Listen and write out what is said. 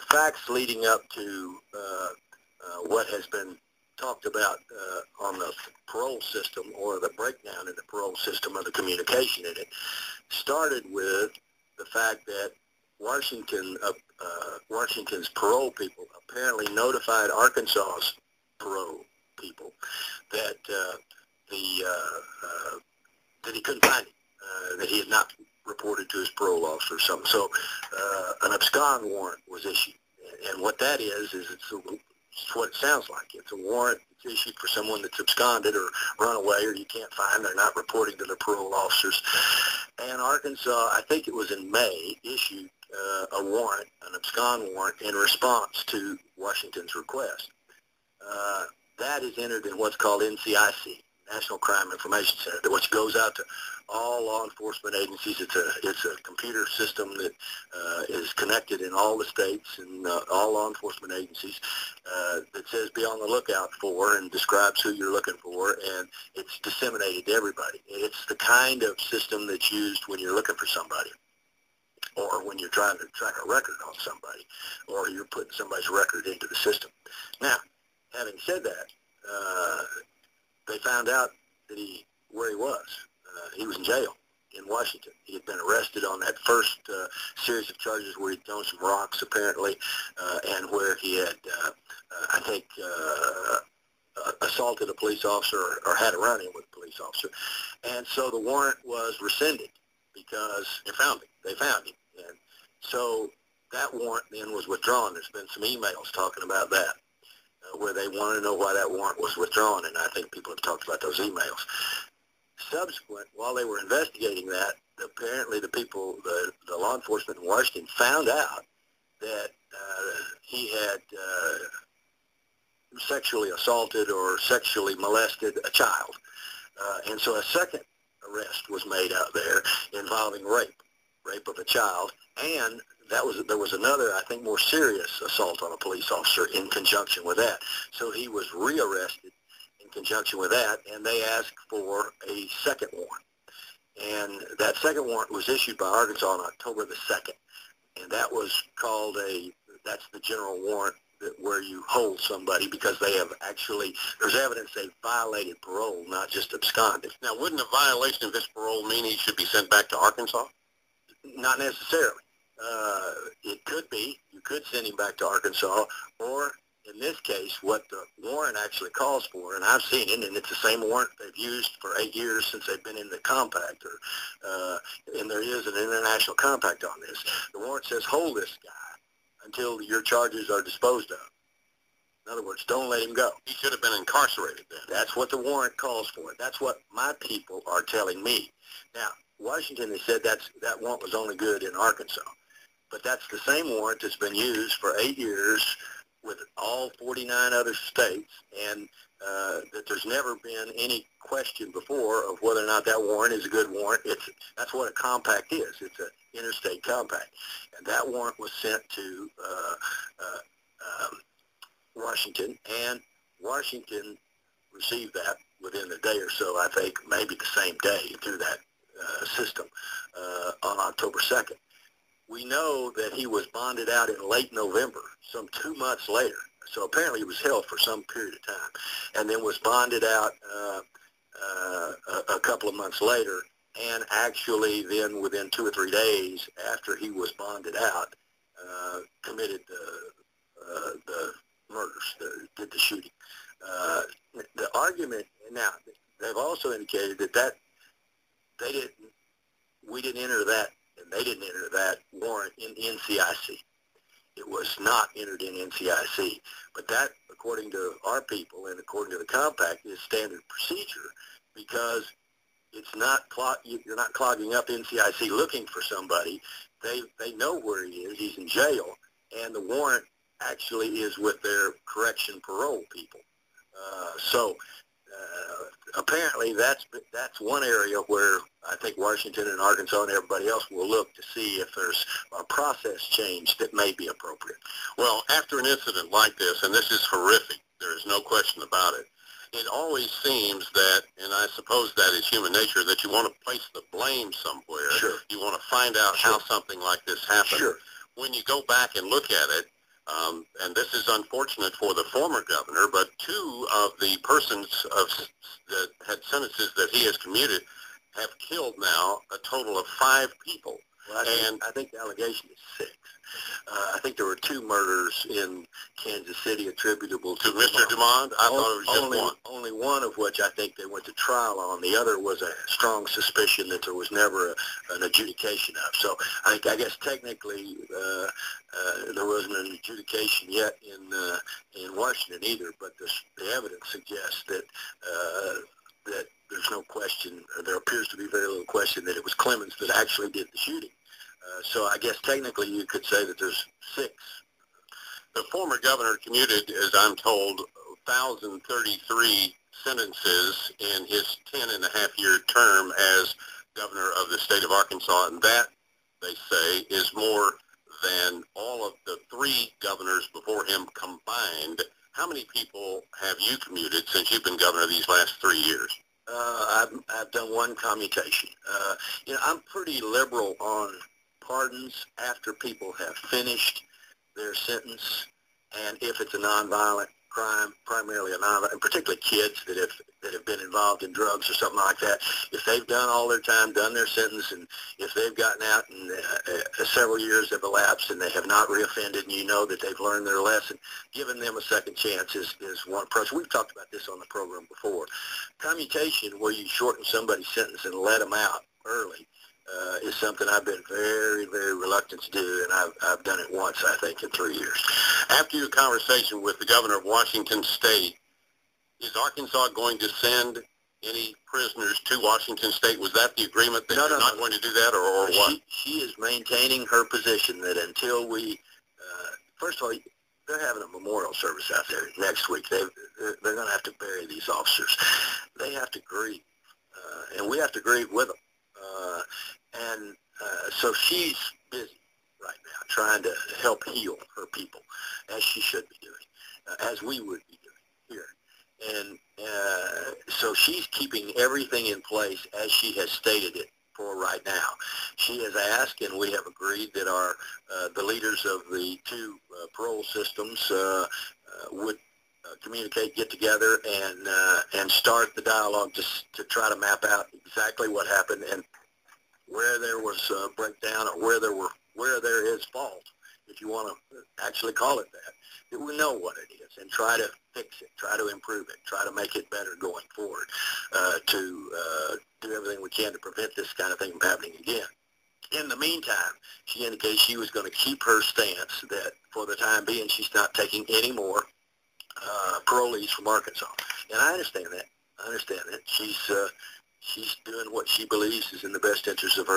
facts leading up to what has been talked about on the parole system, or the breakdown in the parole system, or the communication in it, started with the fact that Washington's parole people apparently notified Arkansas's parole people that that he couldn't find him, that he had not reported to his parole officer or something. So an abscond warrant was issued, and what that is it's what it sounds like. It's a warrant that's issued for someone that's absconded or run away, or you can't find. They're not reporting to their parole officers. And Arkansas, I think it was in May, issued a warrant, an abscond warrant, in response to Washington's request. That is entered in what's called NCIC, National Crime Information Center, which goes out to all law enforcement agencies. It's a computer system that is connected in all the states and all law enforcement agencies, that says be on the lookout for, and describes who you're looking for, and it's disseminated to everybody. It's the kind of system that's used when you're looking for somebody, or when you're trying to track a record on somebody, or you're putting somebody's record into the system. Now, having said that, they found out that where he was. He was in jail in Washington. He had been arrested on that first series of charges where he'd thrown some rocks, apparently, and where he had, I think, assaulted a police officer, or had a run-in with a police officer. And so the warrant was rescinded because they found him. And so that warrant then was withdrawn. There's been some emails talking about that, where they want to know why that warrant was withdrawn, and I think people have talked about those emails. Subsequent, while they were investigating that, apparently the law enforcement in Washington found out that he had sexually assaulted or sexually molested a child. And so a second arrest was made out there involving rape of a child, and there was another, I think, more serious assault on a police officer in conjunction with that. So he was rearrested in conjunction with that, and they asked for a second warrant. And that second warrant was issued by Arkansas on October the 2nd, and that was called that's the general warrant where you hold somebody because they have actually, there's evidence they've violated parole, not just absconded. Now, wouldn't a violation of his parole mean he should be sent back to Arkansas? Not necessarily. It could be. You could send him back to Arkansas, or in this case, what the warrant actually calls for, and I've seen it, and it's the same warrant they've used for 8 years since they've been in the compact, and there is an international compact on this. The warrant says hold this guy until your charges are disposed of. In other words, don't let him go. He should have been incarcerated then. That's what the warrant calls for. That's what my people are telling me. Now, Washington has said that warrant was only good in Arkansas. But that's the same warrant that's been used for 8 years with all 49 other states, and that there's never been any question before of whether or not that warrant is a good warrant. That's what a compact is. It's an interstate compact. And that warrant was sent to Washington, and Washington received that within a day or so, I think, maybe the same day through that system on October 2nd. We know that he was bonded out in late November, some 2 months later. So apparently he was held for some period of time, and then was bonded out a couple of months later, and actually then within 2 or 3 days after he was bonded out, committed the murders, did the shooting. The argument, now, they've also indicated that we didn't enter that, and they didn't enter that warrant in NCIC. It was not entered in NCIC. But that, according to our people and according to the compact, is standard procedure, because it's not you're not clogging up NCIC looking for somebody. They know where he is. He's in jail, and the warrant actually is with their correction parole people. Apparently that's one area where I think Washington and Arkansas and everybody else will look to see if there's a process change that may be appropriate. Well, after an incident like this, and this is horrific, there is no question about it, it always seems that, and I suppose that is human nature, that you want to place the blame somewhere. Sure. You want to find out how something like this happened. Sure. When you go back and look at it, And this is unfortunate for the former governor, but two of the persons that had sentences that he has commuted have killed now a total of 5 people. Well, I think the allegation is 6. I think there were 2 murders in Kansas City attributable to Mr. Dumond. I thought it was just one. Only one of which I think they went to trial on. The other was a strong suspicion that there was never an adjudication of. So I guess technically there wasn't an adjudication yet in Washington either, but the evidence suggests that there's no question, there appears to be very little question that it was Clemmons that actually did the shooting. So I guess technically you could say that there's 6. The former governor commuted, as I'm told, 1,033 sentences in his 10-and-a-half-year term as governor of the state of Arkansas, and that, they say, is more than all of the 3 governors before him combined. How many people have you commuted since you've been governor these last 3 years? I've done 1 commutation. I'm pretty liberal on pardons after people have finished their sentence, and if it's a nonviolent crime, primarily a nonviolent, and particularly kids that have been involved in drugs or something like that. If they've done all their time, done their sentence, and if they've gotten out and several years have elapsed and they have not reoffended, and you know that they've learned their lesson, giving them a second chance is one approach. We've talked about this on the program before. Commutation, where you shorten somebody's sentence and let them out early, is something I've been very, very reluctant to do, and I've done it once, I think, in 3 years. After your conversation with the governor of Washington State, is Arkansas going to send any prisoners to Washington State? Was that the agreement that you're not going to do that, or what? She is maintaining her position that until we, first of all, they're having a memorial service out there next week. They're going to have to bury these officers. They have to grieve, and we have to grieve with them. So she's busy right now trying to help heal her people, as she should be doing, as we would be doing here. And so she's keeping everything in place as she has stated it for right now. She has asked, and we have agreed, that the leaders of the 2 parole systems would communicate, get together, and start the dialogue to try to map out exactly what happened and where there was breakdown, or where there is fault, if you want to actually call it that we know what it is, and try to fix it, try to improve it, try to make it better going forward, to do everything we can to prevent this kind of thing from happening again. In the meantime, she indicated she was going to keep her stance that for the time being she's not taking any more parolees from Arkansas. And I understand that. She's doing what she believes is in the best interest of her